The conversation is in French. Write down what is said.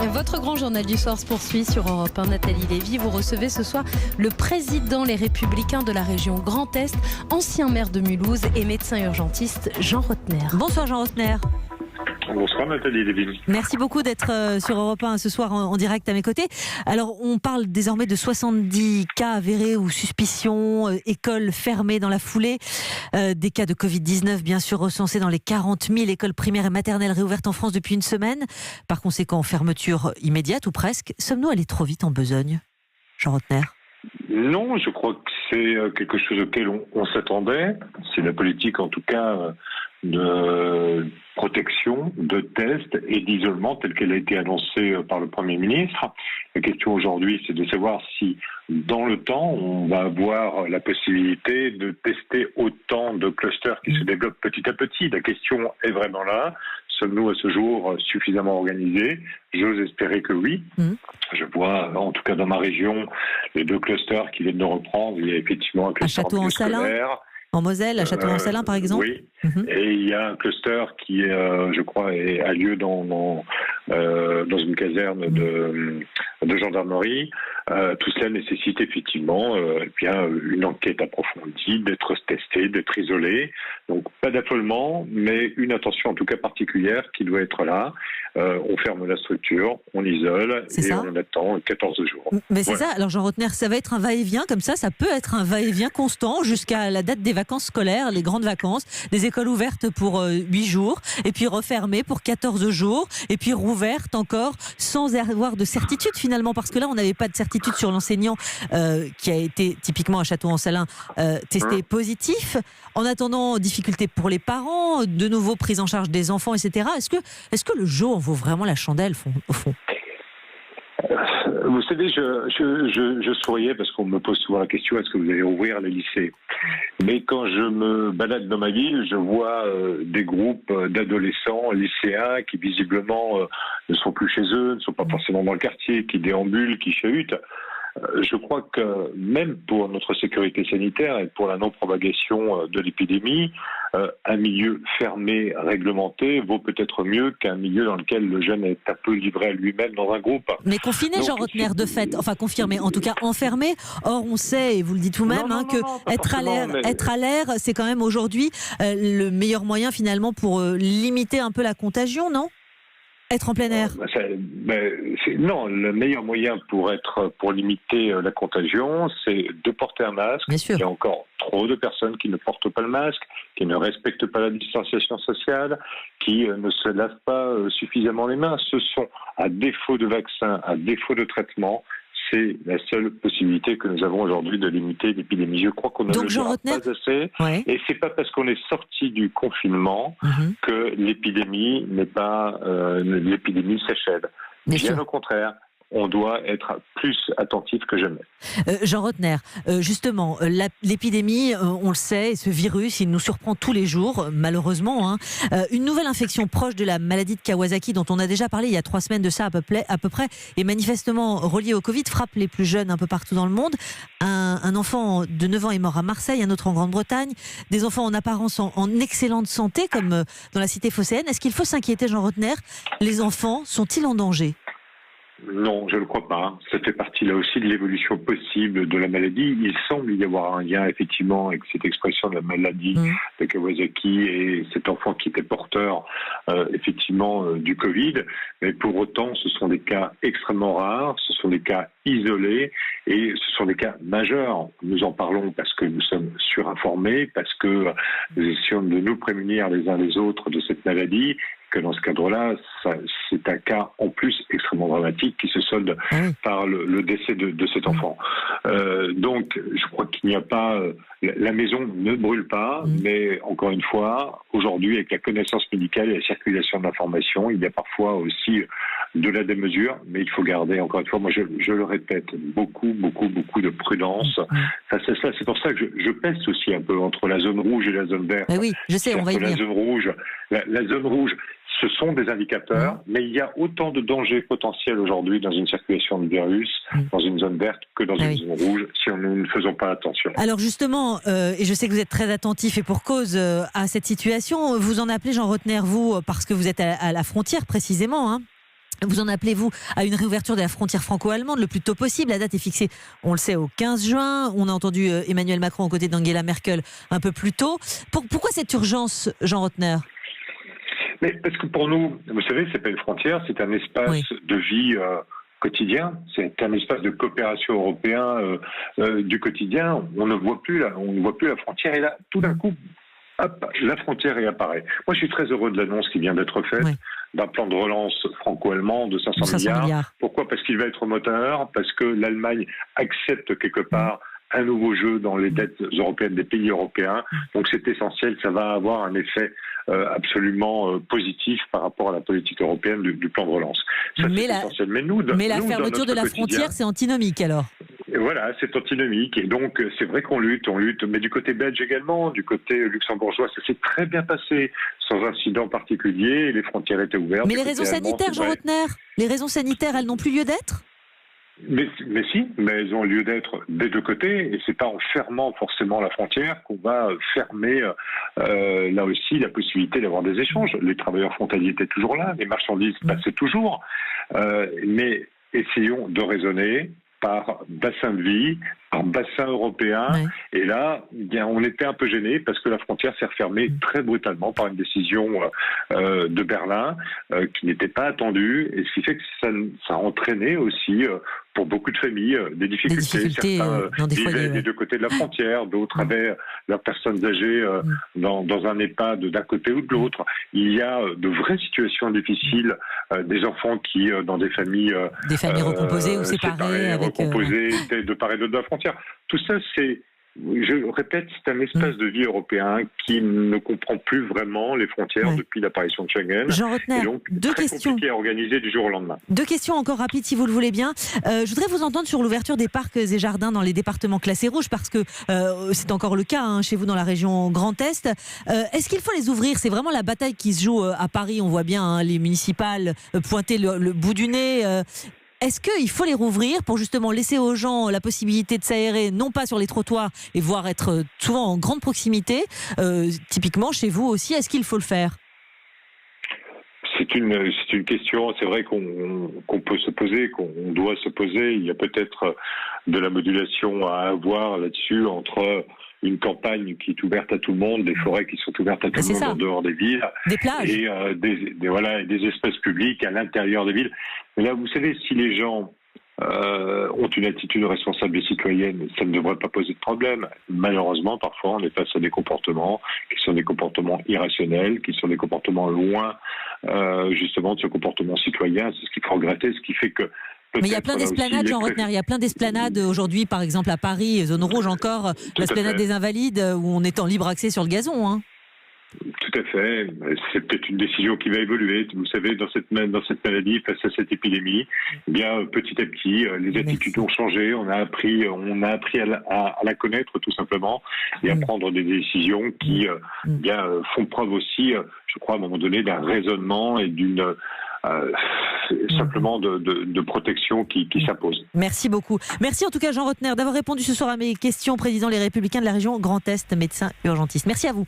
Votre grand journal du soir se poursuit sur Europe 1. Nathalie Lévy, vous recevez ce soir le président Les Républicains de la région Grand Est, ancien maire de Mulhouse et médecin urgentiste Jean Rottner. Bonsoir Jean Rottner. Bonsoir Nathalie Lévy. Merci beaucoup d'être sur Europe 1 ce soir en direct à mes côtés. Alors on parle désormais de 70 cas avérés ou suspicions, écoles fermées dans la foulée, des cas de Covid-19 bien sûr recensés dans les 40 000 écoles primaires et maternelles réouvertes en France depuis une semaine. Par conséquent, fermeture immédiate ou presque. Sommes-nous allés trop vite en besogne, Jean Rottner ? Non, je crois que c'est quelque chose auquel on s'attendait. C'est la politique en tout cas de protection, de tests et d'isolement telle qu'elle a été annoncée par le Premier ministre. La question aujourd'hui, c'est de savoir si dans le temps, on va avoir la possibilité de tester autant de clusters qui se développent petit à petit. La question est vraiment là. Sommes-nous à ce jour suffisamment organisés ? J'ose espérer que oui. Je vois, en tout cas dans ma région, les 2 clusters qui viennent de reprendre. Il y a effectivement un cluster scolaire. En Moselle, à Château-en-Salins par exemple. Oui, et il y a un cluster qui, je crois, a lieu dans une caserne de gendarmerie. Tout cela nécessite effectivement une enquête approfondie, d'être testé, d'être isolé. Donc pas d'affolement, mais une attention en tout cas particulière qui doit être là. On ferme la structure, on isole on attend 14 jours. Mais c'est ça, alors Jean Rottner, ça va être un va-et-vient comme ça peut être un va-et-vient constant jusqu'à la date des vacances scolaires, les grandes vacances, des écoles ouvertes pour 8 jours, et puis refermées pour 14 jours, et puis rouvertes encore sans avoir de certitude finalement, parce que là on n'avait pas de certitude sur l'enseignant qui a été typiquement à Château-en-Salins testé positif. En attendant, difficultés pour les parents, de nouveau prise en charge des enfants, etc. Est-ce que le jeu en vaut vraiment la chandelle au fond ? Vous savez, je souriais parce qu'on me pose souvent la question, est-ce que vous allez ouvrir les lycées ? Mais quand je me balade dans ma ville, je vois des groupes d'adolescents, lycéens, qui visiblement ne sont plus chez eux, ne sont pas forcément dans le quartier, qui déambulent, qui chahutent. Je crois que même pour notre sécurité sanitaire et pour la non-propagation de l'épidémie, un milieu fermé, réglementé, vaut peut-être mieux qu'un milieu dans lequel le jeune est un peu livré à lui-même dans un groupe. Mais confiné, Jean Rottner, de fait, enfin confirmé, en tout cas enfermé. Or, on sait, et vous le dites vous-même, être à l'air, c'est quand même aujourd'hui le meilleur moyen finalement pour limiter un peu la contagion, non ? Être en plein air. Non, le meilleur moyen pour limiter la contagion, c'est de porter un masque. Bien sûr. Il y a encore trop de personnes qui ne portent pas le masque, qui ne respectent pas la distanciation sociale, qui ne se lavent pas suffisamment les mains. Ce sont, à défaut de vaccin, à défaut de traitement, c'est la seule possibilité que nous avons aujourd'hui de limiter l'épidémie. Je crois qu'on ne le fera pas assez. Ouais. Et c'est pas parce qu'on est sorti du confinement que l'épidémie l'épidémie s'achève. Bien au contraire. On doit être plus attentif que jamais. Jean Rottner, justement, l'épidémie, on le sait, ce virus, il nous surprend tous les jours, malheureusement. Une nouvelle infection proche de la maladie de Kawasaki, dont on a déjà parlé il y a 3 semaines de ça à peu près, et manifestement reliée au Covid, frappe les plus jeunes un peu partout dans le monde. Un enfant de 9 ans est mort à Marseille, un autre en Grande-Bretagne. Des enfants en apparence en excellente santé, comme dans la cité phocéenne. Est-ce qu'il faut s'inquiéter, Jean Rottner ? Les enfants sont-ils en danger ? Non, je ne le crois pas. Ça fait partie là aussi de l'évolution possible de la maladie. Il semble y avoir un lien effectivement avec cette expression de la maladie de Kawasaki et cet enfant qui était porteur effectivement du Covid. Mais pour autant, ce sont des cas extrêmement rares, ce sont des cas isolés et ce sont des cas majeurs. Nous en parlons parce que nous sommes surinformés, parce que nous essayons de nous prémunir les uns les autres de cette maladie. Que dans ce cadre-là, c'est un cas en plus extrêmement dramatique qui se solde par le décès de cet enfant. Donc, je crois qu'il n'y a pas... La maison ne brûle pas, mais encore une fois, aujourd'hui, avec la connaissance médicale et la circulation de l'information, il y a parfois aussi de la démesure, mais il faut garder, encore une fois, moi je le répète, beaucoup de prudence face à cela. C'est pour ça que je pèse aussi un peu entre la zone rouge et la zone verte. Oui, je sais, on va y venir. La zone rouge, ce sont des indicateurs, mais il y a autant de dangers potentiels aujourd'hui dans une circulation de virus, dans une zone verte, que dans une zone rouge, si nous ne faisons pas attention. Alors justement, et je sais que vous êtes très attentif et pour cause à cette situation, vous en appelez, Jean Rottner, vous, parce que vous êtes à la frontière précisément, Vous en appelez-vous à une réouverture de la frontière franco-allemande le plus tôt possible. La date est fixée, on le sait, au 15 juin. On a entendu Emmanuel Macron aux côtés d'Angela Merkel un peu plus tôt. Pourquoi cette urgence, Jean Rottner ? Mais parce que pour nous, vous savez, c'est pas une frontière, c'est un espace de vie quotidien. C'est un espace de coopération européen du quotidien. On ne voit plus la frontière. Et là, tout d'un coup, hop, la frontière réapparaît. Moi, je suis très heureux de l'annonce qui vient d'être faite d'un plan de relance franco-allemand de 500 milliards. Pourquoi ? Parce qu'il va être moteur, parce que l'Allemagne accepte quelque part un nouveau jeu dans les dettes européennes des pays européens. Donc c'est essentiel, ça va avoir un effet absolument positif par rapport à la politique européenne du plan de relance. Ça, c'est essentiel. Mais la fermeture de la frontière, c'est antinomique alors ? Et voilà, c'est antinomique. Et donc, c'est vrai qu'on lutte. Mais du côté belge également, du côté luxembourgeois, ça s'est très bien passé, sans incident particulier. Les frontières étaient ouvertes. Mais les raisons sanitaires, Jean Rottner, les raisons sanitaires, elles n'ont plus lieu d'être ? Mais elles ont lieu d'être des deux côtés, et c'est pas en fermant forcément la frontière qu'on va fermer là aussi la possibilité d'avoir des échanges. Les travailleurs frontaliers étaient toujours là, les marchandises passaient toujours, mais essayons de raisonner par bassin de vie, par bassin européen. Et là, on était un peu gênés parce que la frontière s'est refermée très brutalement par une décision de Berlin qui n'était pas attendue, et ce qui fait que ça a entraîné aussi pour beaucoup de familles des difficultés. Certains vivaient des deux côtés de la frontière, d'autres avaient leurs personnes âgées dans un EHPAD d'un côté ou de l'autre. Il y a de vraies situations difficiles, des enfants qui, dans des familles recomposées ou séparées, recomposées de part et d'autre de la frontière. Tout ça, je répète, c'est un espace de vie européen qui ne comprend plus vraiment les frontières depuis l'apparition de Schengen. Jean Rottner, et donc, très compliqué à organiser du jour au lendemain. 2 questions encore rapides, si vous le voulez bien. Je voudrais vous entendre sur l'ouverture des parcs et jardins dans les départements classés rouges, parce que c'est encore le cas chez vous dans la région Grand Est. Est-ce qu'il faut les ouvrir ? C'est vraiment la bataille qui se joue à Paris. On voit bien les municipales pointer le bout du nez. Est-ce qu'il faut les rouvrir pour justement laisser aux gens la possibilité de s'aérer, non pas sur les trottoirs, et voire être souvent en grande proximité, typiquement chez vous aussi, est-ce qu'il faut le faire ? C'est une question, c'est vrai qu'on peut se poser, qu'on doit se poser. Il y a peut-être de la modulation à avoir là-dessus entre une campagne qui est ouverte à tout le monde, des forêts qui sont ouvertes à tout le monde en dehors des villes, des plages, et des espaces publics à l'intérieur des villes. Mais là, vous savez, si les gens ont une attitude responsable et citoyenne, ça ne devrait pas poser de problème. Malheureusement, parfois, on est face à des comportements qui sont des comportements irrationnels, qui sont des comportements loin, justement, de ce comportement citoyen. C'est ce qu'il faut regretter, ce qui fait que mais il y a plein d'esplanades, Jean Rottner. Il y a plein d'esplanades aujourd'hui, par exemple à Paris, zone rouge encore, l'esplanade des Invalides, où on est en libre accès sur le gazon. Tout à fait. C'est peut-être une décision qui va évoluer. Vous savez, dans cette maladie, face à cette épidémie, eh bien, petit à petit, les attitudes ont changé. On a appris à la connaître tout simplement et à prendre des décisions qui font preuve aussi, je crois, à un moment donné, d'un raisonnement et d'une simplement de protection qui s'impose. Merci beaucoup. Merci en tout cas Jean Rottner d'avoir répondu ce soir à mes questions. Président Les Républicains de la région Grand Est, médecin urgentiste. Merci à vous.